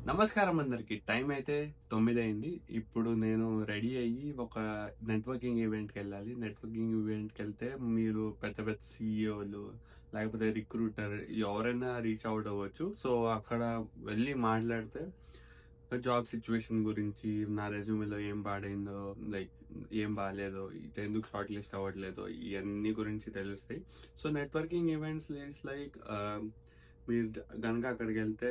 నమస్కారం అందరికి. టైం అయితే 9 అయింది. ఇప్పుడు నేను రెడీ అయ్యి ఒక నెట్వర్కింగ్ ఈవెంట్కి వెళ్ళాలి. నెట్వర్కింగ్ ఈవెంట్కి వెళ్తే మీరు పెద్ద పెద్ద సీఈఓలు లేకపోతే రిక్రూటర్ ఎవరైనా రీచ్ అవుట్ అవ్వచ్చు. సో అక్కడ వెళ్ళి మాట్లాడితే జాబ్ సిచ్యువేషన్ గురించి, నా రెజ్యూమేలో ఏం పాడైందో, లైక్ ఏం బాగాలేదో, ఇటు ఎందుకు షార్ట్ లిస్ట్ అవ్వట్లేదో, ఇవన్నీ గురించి తెలుస్తాయి. So networking events is like మీరు కనుక అక్కడికి వెళ్తే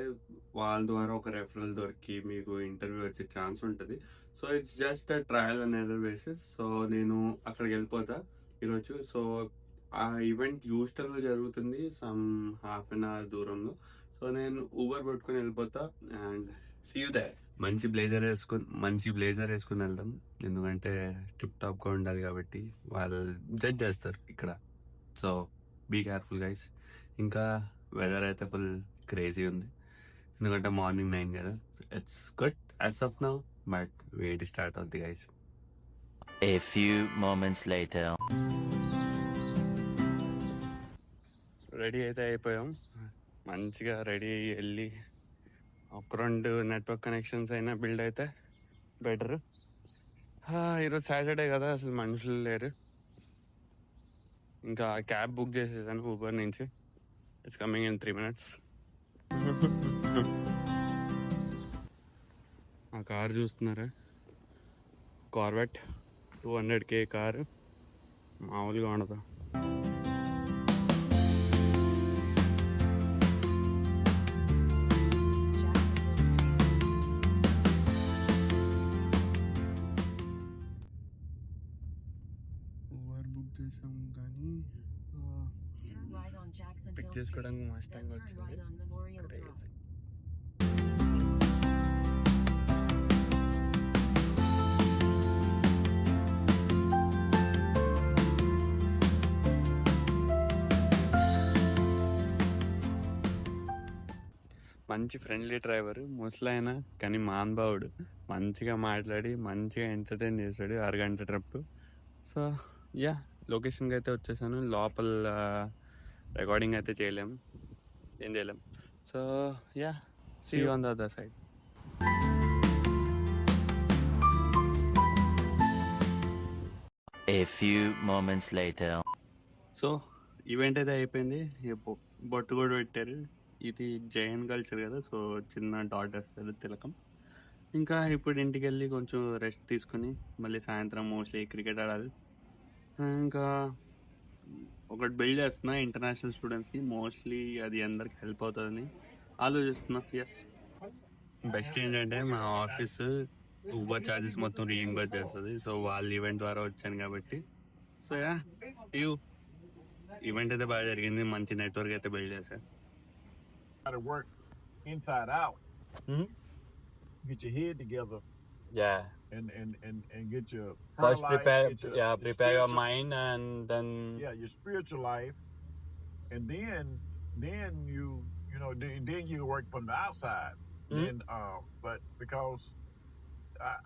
వాళ్ళ ద్వారా ఒక రెఫరల్ దొరికి మీకు ఇంటర్వ్యూ వచ్చే ఛాన్స్ ఉంటుంది. So it's just trial and error basis. So నేను అక్కడికి వెళ్ళిపోతా ఈరోజు. సో ఆ ఈవెంట్ హ్యూస్టన్లో జరుగుతుంది, సమ్ హాఫ్ అన్ అవర్ దూరంలో. సో నేను ఊబర్ పట్టుకుని వెళ్ళిపోతా అండ్ సీ యూ దేర్. మంచి బ్లేజర్ వేసుకుని వెళ్దాం, ఎందుకంటే టిప్ టాప్గా ఉండాలి కాబట్టి వాళ్ళు జడ్జ్ చేస్తారు ఇక్కడ. So be careful guys. ఇంకా వెదర్ అయితే ఫుల్ క్రేజీ ఉంది, ఎందుకంటే మార్నింగ్ 9 కదా. It's good as of now, but వేడి స్టార్ట్ అవుద్ది guys. A few moments later. Ready అయితే అయిపోయాం. మంచిగా రెడీ అయ్యి వెళ్ళి ఒక 2 నెట్వర్క్ కనెక్షన్స్ అయినా బిల్డ్ అయితే బెటర్. ఈరోజు సాటర్డే కదా, అసలు మనుషులు లేరు. ఇంకా క్యాబ్ బుక్ చేసేసాను ఊబర్ నుంచి. It's coming in 3 minutes. ఆ కార్ చూస్తున్నారా, కార్వెట్ 200K కారు, మామూలుగా ఉండదు. ఊబర్ బుక్ చేసాం కానీ పిక్ చేసుకోవడానికి మస్టాంగ్ వచ్చింది. Crazy. మంచి ఫ్రెండ్లీ డ్రైవర్, ముసలైన కానీ మాన్బావుడు. మంచిగా మాట్లాడి మంచిగా ఎంటర్టైన్ చేశాడు 6 గంట ట్రిప్. సో యా, లొకేషన్కి అయితే వచ్చేసాను. లోపల రికార్డింగ్ అయితే ఏం చేయలేం. So yeah, see you on the other side. A few moments later. So event అయితే అయిపోయింది. బొట్టు కూడా పెట్టారు. ఇది జైన్ కల్చర్ కదా, సో చిన్న డాట్ వస్తుంది తిలకం. ఇంకా ఇప్పుడు ఇంటికి వెళ్ళి కొంచెం రెస్ట్ తీసుకుని మళ్ళీ సాయంత్రం మోస్ట్లీ క్రికెట్ ఆడాలి. ఇంకా ఒకటి బిల్డ్ చేస్తున్నా ఇంటర్నేషనల్ స్టూడెంట్స్కి, మోస్ట్లీ అది అందరికి హెల్ప్ అవుతుందని ఆలోచిస్తున్నా. ఎస్, బెస్ట్ ఏంటంటే మా ఆఫీస్ ఊబర్ ఛార్జెస్ మొత్తం రీఇంబర్స్ చేస్తుంది. సో వాళ్ళ ఈవెంట్ ద్వారా వచ్చాను కాబట్టి. సో యా, ఈవెంట్ అయితే బాగా జరిగింది, మంచి నెట్వర్క్ అయితే బిల్డ్ చేశారు. to work inside out. Get your head together Yeah. and get your First life, prepare get your your spiritual- mind, and then your spiritual life, and then you know then you work from the outside. Then but because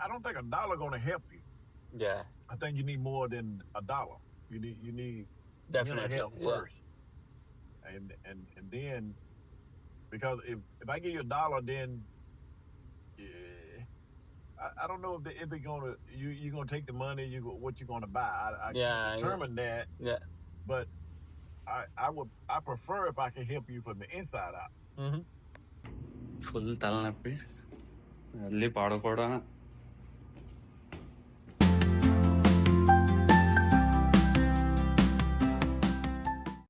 I don't think $1 gonna help you. yeah, I think you need more than $1. You need definitely help first, and then because if I give you $1, then I don't know if it's gonna you're gonna take the money, what you're gonna buy. I can't determine that. Yeah. But I prefer if I can help you from the inside out. Full తలనొప్పి, వెళ్ళి పడుకోవడం,